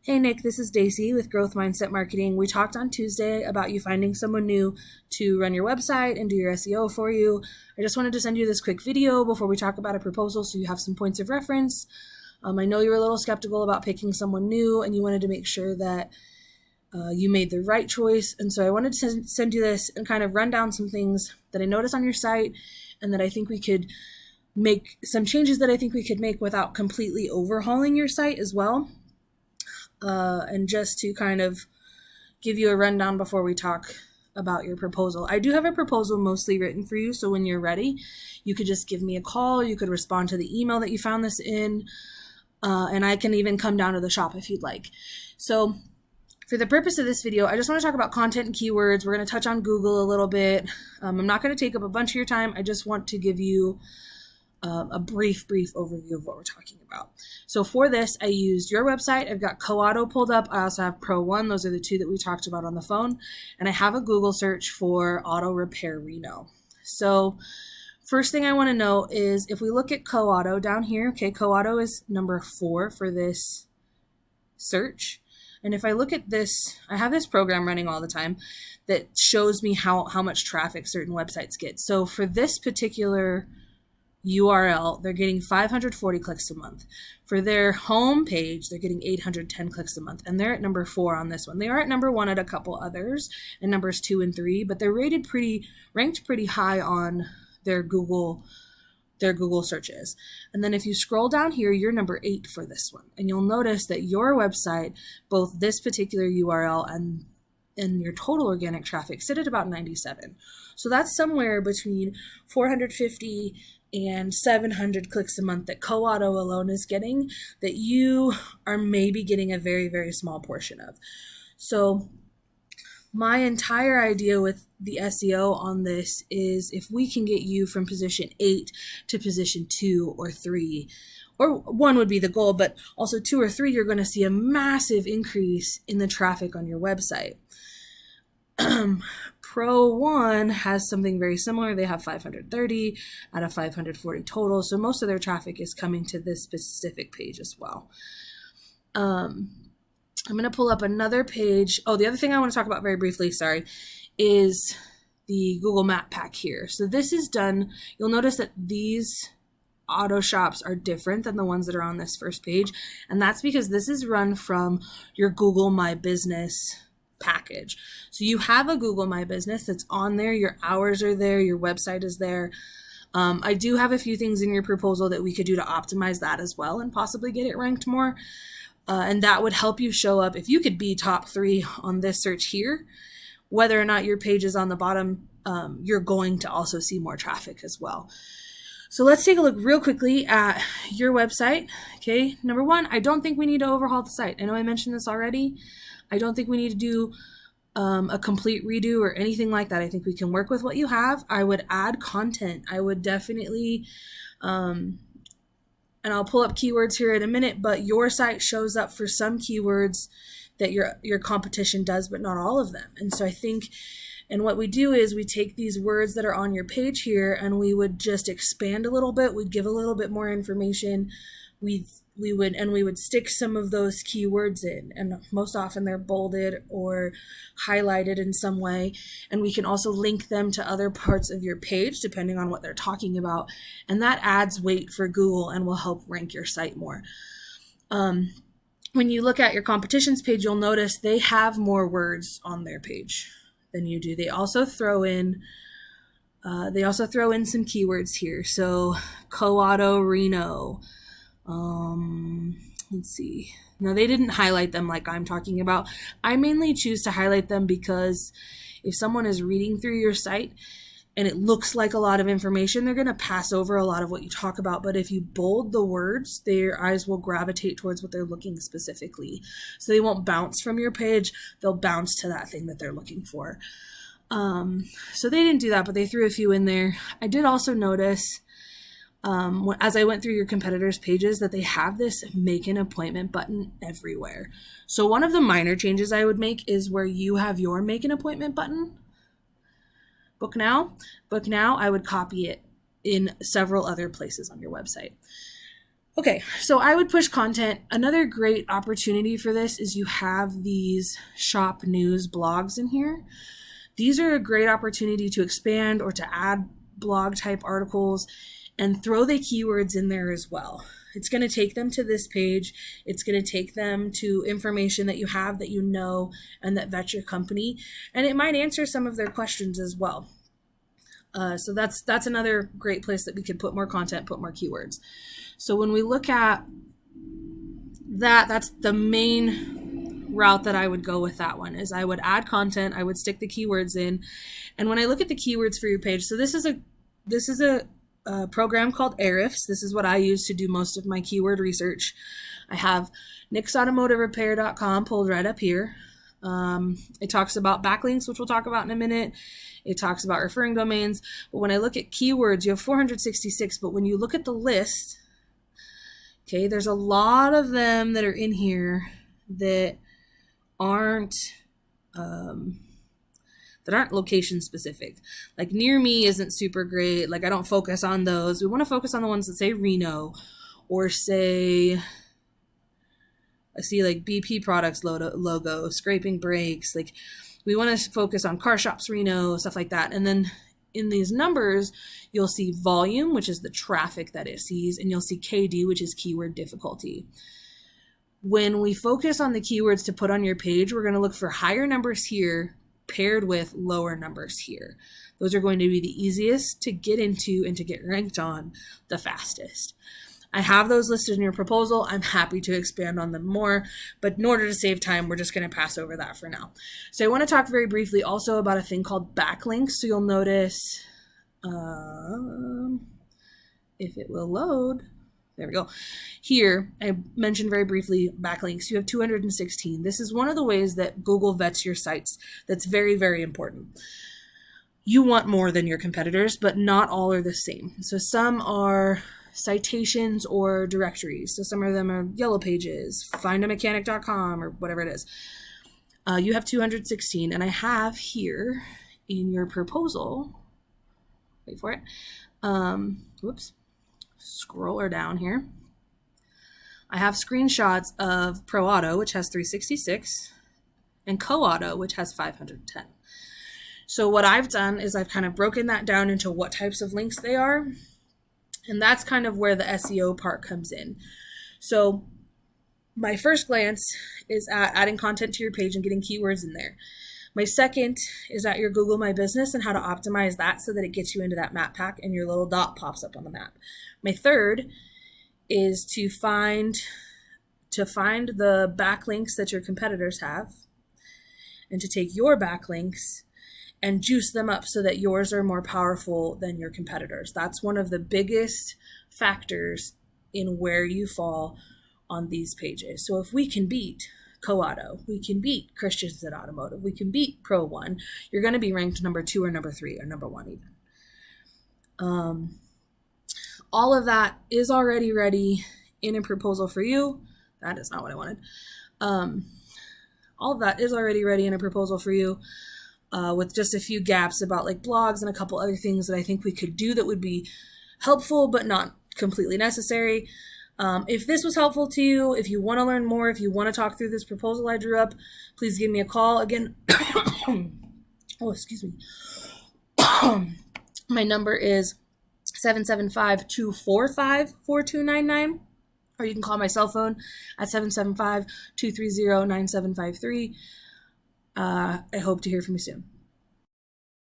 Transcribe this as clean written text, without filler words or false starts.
Hey Nick, this is Daisy with Growth Mindset Marketing. We talked on Tuesday about you finding someone new to run your website and do your SEO for you. I just wanted to send you this quick video before we talk about a proposal so you have some points of reference. I know you were a little skeptical about picking someone new and you wanted to make sure that you made the right choice. And so I wanted to send you this and kind of run down some things that I noticed on your site and that I think we could make some changes that I think we could make without completely overhauling your site as well. And just to kind of give you a rundown before we talk about your proposal. I do have a proposal mostly written for you, so when you're ready, you could just give me a call. You could respond to the email that you found this in, and I can even come down to the shop if you'd like. So for the purpose of this video, I just want to talk about content and keywords. We're going to touch on Google a little bit. I'm not going to take up a bunch of your time. I just want to give you a brief overview of what we're talking about. So for this, I used your website. I've got Co-Auto pulled up. I also have Pro One. Those are the two that we talked about on the phone. And I have a Google search for Auto Repair Reno. So first thing I want to know is if we look at Co-Auto down here, okay, Co-Auto is number 4 for this search. And if I look at this, I have this program running all the time that shows me how much traffic certain websites get. So for this particular URL, they're getting 540 clicks a month. For their home page, they're getting 810 clicks a month, and they're at number 4 on this one. They are at number 1 at a couple others, and numbers 2 and 3, but they're ranked pretty high on their Google searches. And then if you scroll down here, you're number 8 for this one, and you'll notice that your website, both this particular URL and your total organic traffic, sit at about 97. So that's somewhere between 450 and 700 clicks a month that Co-Auto alone is getting, that you are maybe getting a very, very small portion of. So my entire idea with the SEO on this is if we can get you from position 8 to position 2 or 3, or 1 would be the goal, but also 2 or 3, you're going to see a massive increase in the traffic on your website. Pro One has something very similar. They have 530 out of 540 total. So most of their traffic is coming to this specific page as well. I'm going to pull up another page. Oh, the other thing I want to talk about very briefly, is the Google Map Pack here. So this is done. You'll notice that these auto shops are different than the ones that are on this first page. And that's because this is run from your Google My Business package. So you have a Google My Business that's on there, your hours are there, your website is there. I do have a few things in your proposal that we could do to optimize that as well and possibly get it ranked more. And that would help you show up. If you could be top 3 on this search here, whether or not your page is on the bottom, you're going to also see more traffic as well. So let's take a look real quickly at your website. Okay, number 1, I don't think we need to overhaul the site. I know I mentioned this already. I don't think we need to do a complete redo or anything like that. I think we can work with what you have. I would add content. I would definitely, and I'll pull up keywords here in a minute, but your site shows up for some keywords that your competition does, but not all of them. And so I think, and what we do is we take these words that are on your page here and we would just expand a little bit. We'd give a little bit more information. We would stick some of those keywords in, and most often they're bolded or highlighted in some way. And we can also link them to other parts of your page depending on what they're talking about. And that adds weight for Google and will help rank your site more. When you look at your competition's page, you'll notice they have more words on their page than you do. They also throw in some keywords here. So Co-Auto Reno. Let's see. No, they didn't highlight them like I'm talking about. I mainly choose to highlight them because if someone is reading through your site and it looks like a lot of information, they're going to pass over a lot of what you talk about. But if you bold the words, their eyes will gravitate towards what they're looking specifically. So they won't bounce from your page. They'll bounce to that thing that they're looking for. So they didn't do that, but they threw a few in there. I did also notice as I went through your competitors' pages that they have this make an appointment button everywhere. So one of the minor changes I would make is where you have your make an appointment button, book now, I would copy it in several other places on your website. Okay, so I would push content. Another great opportunity for this is you have these shop news blogs in here. These are a great opportunity to expand or to add blog type articles and throw the keywords in there as well. It's going to take them to this page. It's going to take them to information that you have that you know and that vets your company. And it might answer some of their questions as well. So that's another great place that we could put more content, put more keywords. So when we look at that, that's the main route that I would go with that one, is I would add content, I would stick the keywords in. And when I look at the keywords for your page, so this is a program called Ahrefs. This is what I use to do most of my keyword research. I have nixautomotiverepair.com pulled right up here. It talks about backlinks, which we'll talk about in a minute. It talks about referring domains. But when I look at keywords, you have 466. But when you look at the list, okay, there's a lot of them that are in here that aren't location specific. Like near me isn't super great. Like I don't focus on those. We want to focus on the ones that say Reno, or say, I see like BP products logo, scraping brakes. Like we want to focus on car shops Reno, stuff like that. And then in these numbers, you'll see volume, which is the traffic that it sees, and you'll see KD, which is keyword difficulty. When we focus on the keywords to put on your page, we're going to look for higher numbers here paired with lower numbers here. Those are going to be the easiest to get into and to get ranked on the fastest. I have those listed in your proposal. I'm happy to expand on them more, but in order to save time, we're just going to pass over that for now. So I want to talk very briefly also about a thing called backlinks. So you'll notice, if it will load, there we go. Here, I mentioned very briefly backlinks. You have 216. This is one of the ways that Google vets your sites. That's very, very important. You want more than your competitors, but not all are the same. So some are citations or directories. So some of them are yellow pages, findamechanic.com or whatever it is. You have 216, and I have here in your proposal, wait for it, scroll her down here. I have screenshots of Pro Auto, which has 366, and Co Auto, which has 510. So what I've done is I've kind of broken that down into what types of links they are. And that's kind of where the SEO part comes in. So my first glance is at adding content to your page and getting keywords in there. My second is at your Google My Business and how to optimize that so that it gets you into that map pack and your little dot pops up on the map. My third is to find the backlinks that your competitors have and to take your backlinks and juice them up so that yours are more powerful than your competitors. That's one of the biggest factors in where you fall on these pages. So if we can beat Co Auto, we can beat Christians at Automotive, we can beat Pro One, you're going to be ranked number 2 or number 3 or number 1 even. All of that is already ready in a proposal for you. That is not what I wanted. All of that is already ready in a proposal for you. With just a few gaps about like blogs and a couple other things that I think we could do that would be helpful but not completely necessary. If this was helpful to you, if you want to learn more, if you want to talk through this proposal I drew up, please give me a call. Again, oh, excuse me. My number is 775-245-4299, or you can call my cell phone at 775-230-9753. I hope to hear from you soon.